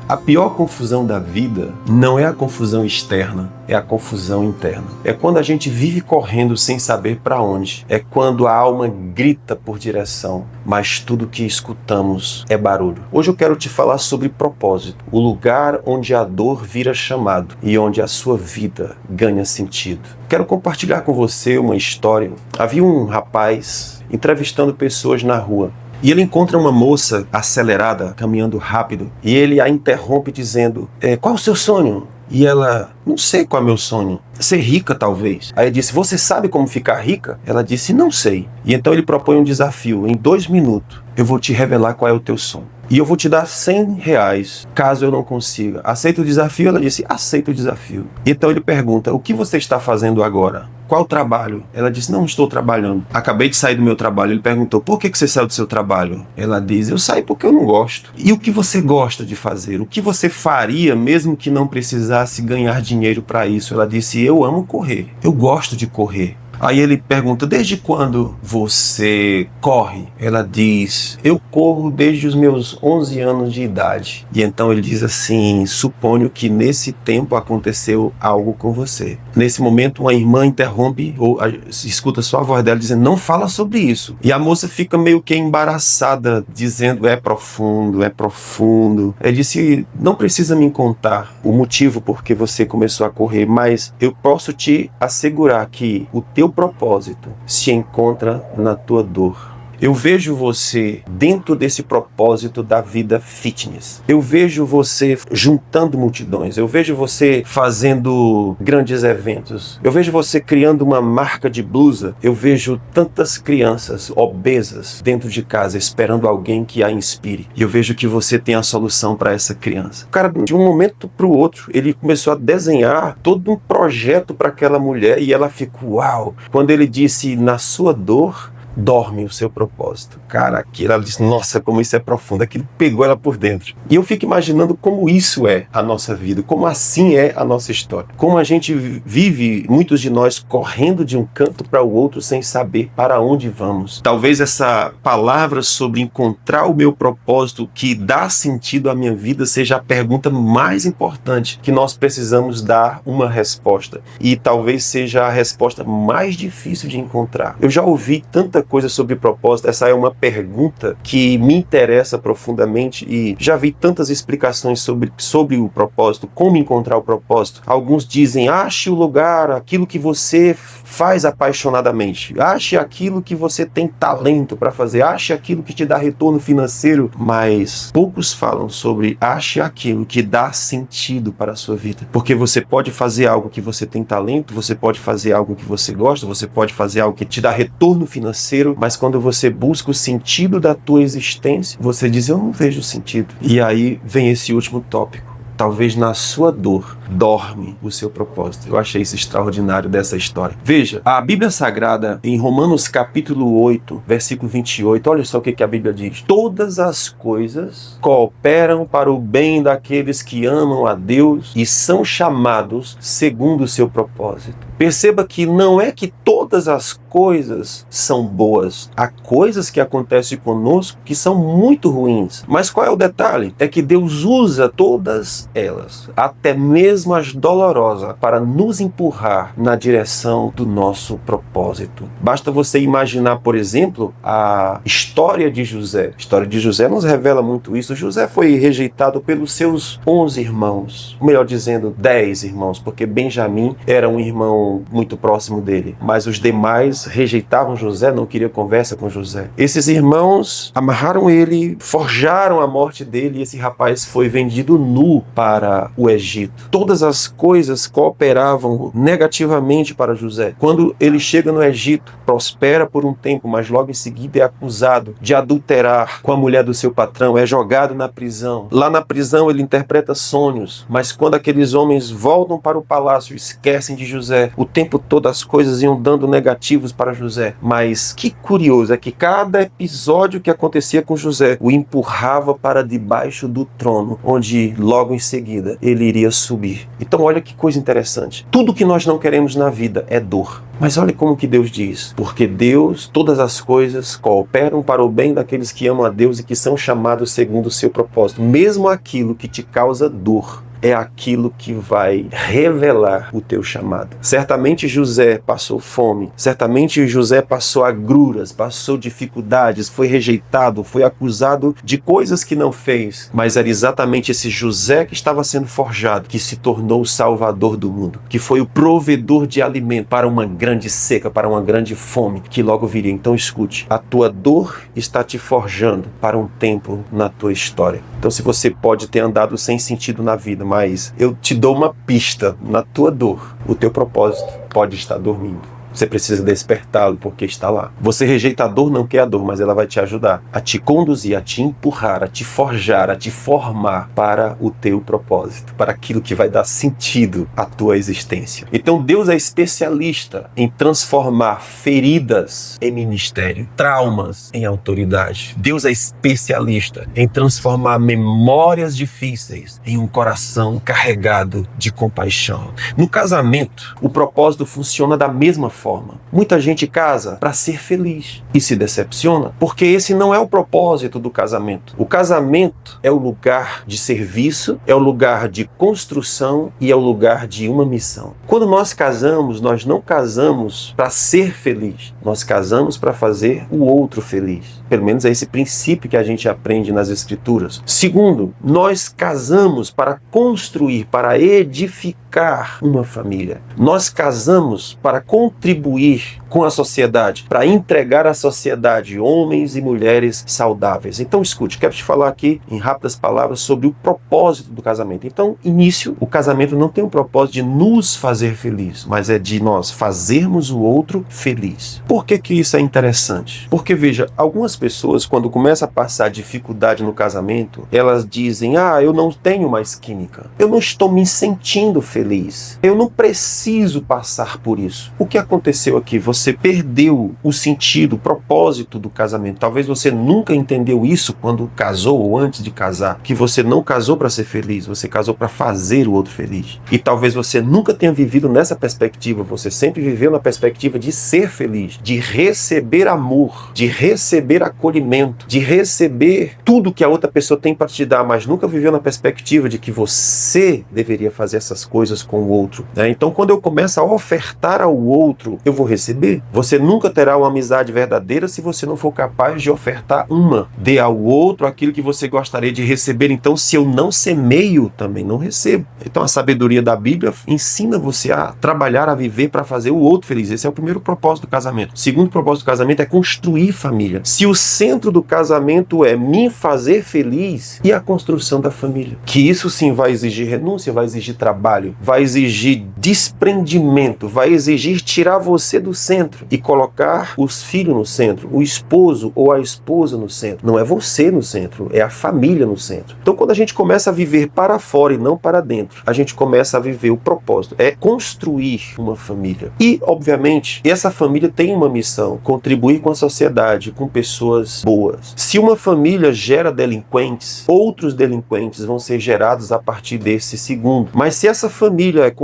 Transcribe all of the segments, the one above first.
A pior confusão da vida não é a confusão externa, é a confusão interna. É quando a gente vive correndo sem saber para onde. É quando a alma grita por direção, mas tudo que escutamos é barulho. Hoje eu quero te falar sobre propósito, o lugar onde a dor vira chamado e onde a sua vida ganha sentido. Quero compartilhar com você uma história. Havia um rapaz entrevistando pessoas na rua. E ele encontra uma moça acelerada, caminhando rápido, e ele a interrompe dizendo, qual é o seu sonho? E ela, não sei qual é o meu sonho. Ser rica, talvez. Aí ele disse, você sabe como ficar rica? Ela disse, não sei. E então ele propõe um desafio. Em 2 minutos, eu vou te revelar qual é o teu sonho. E eu vou te dar R$100 caso eu não consiga. Aceita o desafio? Ela disse, aceita o desafio. Então ele pergunta, o que você está fazendo agora? Qual trabalho? Ela disse, não estou trabalhando. Acabei de sair do meu trabalho. Ele perguntou, por que você saiu do seu trabalho? Ela diz, eu saí porque eu não gosto. E o que você gosta de fazer? O que você faria mesmo que não precisasse ganhar dinheiro para isso? Ela disse, eu amo correr. Eu gosto de correr. Aí ele pergunta, desde quando você corre? Ela diz, eu corro desde os meus 11 anos de idade. E então ele diz assim, suponho que nesse tempo aconteceu algo com você. Nesse momento uma irmã interrompe, ou escuta só a voz dela dizendo, não fala sobre isso. E a moça fica meio que embaraçada, dizendo, é profundo, é profundo. Ele disse, não precisa me contar o motivo por que você começou a correr, mas eu posso te assegurar que o teu propósito se encontra na tua dor. Eu vejo você dentro desse propósito da vida fitness. Eu vejo você juntando multidões. Eu vejo você fazendo grandes eventos. Eu vejo você criando uma marca de blusa. Eu vejo tantas crianças obesas dentro de casa esperando alguém que a inspire. E eu vejo que você tem a solução para essa criança. O cara, de um momento para o outro, ele começou a desenhar todo um projeto para aquela mulher e ela ficou, uau! Quando ele disse, na sua dor, dorme o seu propósito. Cara, aquilo, ela disse, nossa, como isso é profundo. Aquilo pegou ela por dentro. E eu fico imaginando como isso é a nossa vida, como assim é a nossa história. Como a gente vive, muitos de nós, correndo de um canto para o outro sem saber para onde vamos. Talvez essa palavra sobre encontrar o meu propósito que dá sentido à minha vida seja a pergunta mais importante que nós precisamos dar uma resposta. E talvez seja a resposta mais difícil de encontrar. Eu já ouvi tanta coisa sobre propósito, essa é uma pergunta que me interessa profundamente e já vi tantas explicações sobre o propósito, como encontrar o propósito. Alguns dizem, ache o lugar, aquilo que você faz apaixonadamente, ache aquilo que você tem talento para fazer, ache aquilo que te dá retorno financeiro, mas poucos falam sobre ache aquilo que dá sentido para a sua vida, porque você pode fazer algo que você tem talento, você pode fazer algo que você gosta, você pode fazer algo que te dá retorno financeiro, mas quando você busca o sentido da tua existência, você diz, eu não vejo sentido. E aí vem esse último tópico. Talvez na sua dor dorme o seu propósito. Eu achei isso extraordinário dessa história. Veja, a Bíblia Sagrada, em Romanos capítulo 8, versículo 28, olha só o que a Bíblia diz. Todas as coisas cooperam para o bem daqueles que amam a Deus e são chamados segundo o seu propósito. Perceba que não é que todas as coisas são boas. Há coisas que acontecem conosco que são muito ruins. Mas qual é o detalhe? É que Deus usa todas elas, até mesmo as dolorosas, para nos empurrar na direção do nosso propósito. Basta você imaginar, por exemplo, a história de José. A história de José nos revela muito isso. José foi rejeitado pelos seus 11 irmãos, melhor dizendo, 10 irmãos, porque Benjamim era um irmão muito próximo dele, mas os demais rejeitavam José, não queriam conversa com José. Esses irmãos amarraram ele, forjaram a morte dele e esse rapaz foi vendido nu para o Egito. Todas as coisas cooperavam negativamente para José. Quando ele chega no Egito, prospera por um tempo, mas logo em seguida é acusado de adulterar com a mulher do seu patrão, é jogado na prisão. Lá na prisão ele interpreta sonhos, mas quando aqueles homens voltam para o palácio, esquecem de José. O tempo todo as coisas iam dando negativos negativos para José, mas que curioso é que cada episódio que acontecia com José o empurrava para debaixo do trono, onde logo em seguida ele iria subir. Então olha que coisa interessante. Tudo que nós não queremos na vida é dor. Mas olha como que Deus diz, porque Deus, todas as coisas cooperam para o bem daqueles que amam a Deus e que são chamados segundo o seu propósito. Mesmo aquilo que te causa dor, é aquilo que vai revelar o teu chamado. Certamente José passou fome, certamente José passou agruras, passou dificuldades, foi rejeitado, foi acusado de coisas que não fez, mas era exatamente esse José que estava sendo forjado, que se tornou o salvador do mundo, que foi o provedor de alimento para uma grande seca, para uma grande fome, que logo viria. Então escute, a tua dor está te forjando para um tempo na tua história. Então se você pode ter andado sem sentido na vida, mas eu te dou uma pista, na tua dor, o teu propósito pode estar dormindo. Você precisa despertá-lo porque está lá. Você rejeita a dor, não quer a dor, mas ela vai te ajudar a te conduzir, a te empurrar, a te forjar, a te formar para o teu propósito, para aquilo que vai dar sentido à tua existência. Então Deus é especialista em transformar feridas em ministério, traumas em autoridade. Deus é especialista em transformar memórias difíceis em um coração carregado de compaixão. No casamento, o propósito funciona da mesma forma. Muita gente casa para ser feliz e se decepciona, porque esse não é o propósito do casamento. O casamento é o lugar de serviço, é o lugar de construção e é o lugar de uma missão. Quando nós casamos, nós não casamos para ser feliz, nós casamos para fazer o outro feliz. Pelo menos é esse princípio que a gente aprende nas Escrituras. Segundo, nós casamos para construir, para edificar uma família. Nós casamos para contribuir com a sociedade, para entregar à sociedade homens e mulheres saudáveis. Então escute, quero te falar aqui em rápidas palavras sobre o propósito do casamento. Então, início, o casamento não tem o propósito de nos fazer feliz, mas é de nós fazermos o outro feliz. Por que que isso é interessante? Porque veja, algumas pessoas quando começam a passar dificuldade no casamento, elas dizem, eu não tenho mais química, eu não estou me sentindo feliz, eu não preciso passar por isso. O que aconteceu aqui? Você perdeu o sentido, o propósito do casamento. Talvez você nunca entendeu isso quando casou ou antes de casar, que você não casou para ser feliz, você casou para fazer o outro feliz. E talvez você nunca tenha vivido nessa perspectiva, você sempre viveu na perspectiva de ser feliz, de receber amor, de receber acolhimento, de receber tudo que a outra pessoa tem para te dar, mas nunca viveu na perspectiva de que você deveria fazer essas coisas com o outro, né? Então quando eu começo a ofertar ao outro, eu vou receber. Você nunca terá uma amizade verdadeira se você não for capaz de ofertar uma. Dê ao outro aquilo que você gostaria de receber. Então, se eu não semeio, também não recebo. Então, a sabedoria da Bíblia ensina você a trabalhar, a viver para fazer o outro feliz. Esse é o primeiro propósito do casamento. O segundo propósito do casamento é construir família. Se o centro do casamento é me fazer feliz, e a construção da família? Que isso sim vai exigir renúncia, vai exigir trabalho, vai exigir desprendimento, vai exigir tirar você do centro e colocar os filhos no centro, o esposo ou a esposa no centro. Não é você no centro, é a família no centro. Então quando a gente começa a viver para fora e não para dentro, a gente começa a viver o propósito, é construir uma família. E, obviamente, essa família tem uma missão, contribuir com a sociedade, com pessoas boas. Se uma família gera delinquentes, outros delinquentes vão ser gerados a partir desse segundo. Mas se essa família é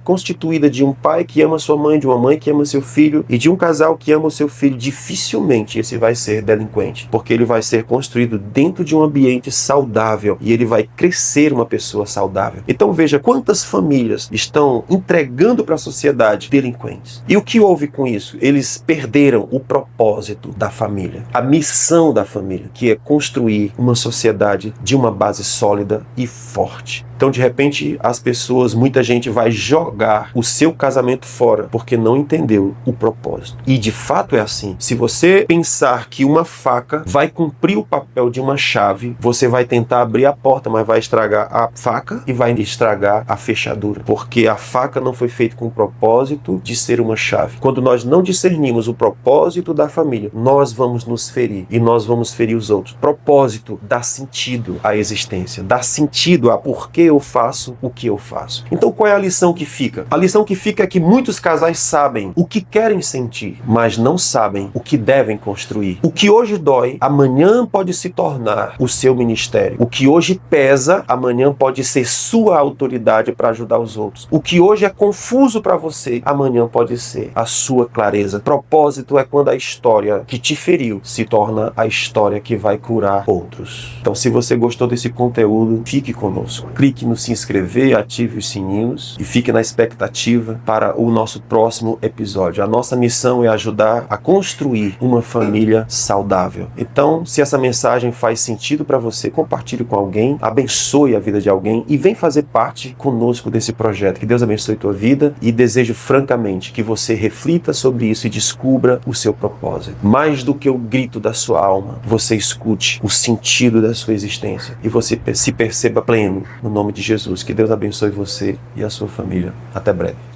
constituída de um pai que ama sua mãe, de uma mãe que ama seu filho e de um casal que ama o seu filho, dificilmente esse vai ser delinquente, porque ele vai ser construído dentro de um ambiente saudável e ele vai crescer uma pessoa saudável. Então veja quantas famílias estão entregando para a sociedade delinquentes. E o que houve com isso? Eles perderam o propósito da família, a missão da família, que é construir uma sociedade de uma base sólida e forte. Então, de repente, as pessoas, muita gente vai jogar o seu casamento fora porque não entendeu o propósito. E de fato é assim. Se você pensar que uma faca vai cumprir o papel de uma chave, você vai tentar abrir a porta, mas vai estragar a faca e vai estragar a fechadura. Porque a faca não foi feita com o propósito de ser uma chave. Quando nós não discernimos o propósito da família, nós vamos nos ferir e nós vamos ferir os outros. Propósito dá sentido à existência, dá sentido a porquê eu faço o que eu faço. Então qual é a lição que fica? A lição que fica é que muitos casais sabem sabem o que querem sentir, mas não sabem o que devem construir. O que hoje dói, amanhã pode se tornar o seu ministério. O que hoje pesa, amanhã pode ser sua autoridade para ajudar os outros. O que hoje é confuso para você, amanhã pode ser a sua clareza. Propósito é quando a história que te feriu se torna a história que vai curar outros. Então, se você gostou desse conteúdo, fique conosco. Clique no se inscrever, ative os sininhos e fique na expectativa para o nosso próximo episódio. A nossa missão é ajudar a construir uma família saudável. Então, se essa mensagem faz sentido para você, compartilhe com alguém, abençoe a vida de alguém e vem fazer parte conosco desse projeto. Que Deus abençoe a tua vida e desejo francamente que você reflita sobre isso e descubra o seu propósito. Mais do que o grito da sua alma, você escute o sentido da sua existência e você se perceba pleno no nome de Jesus. Que Deus abençoe você e a sua família. Até breve.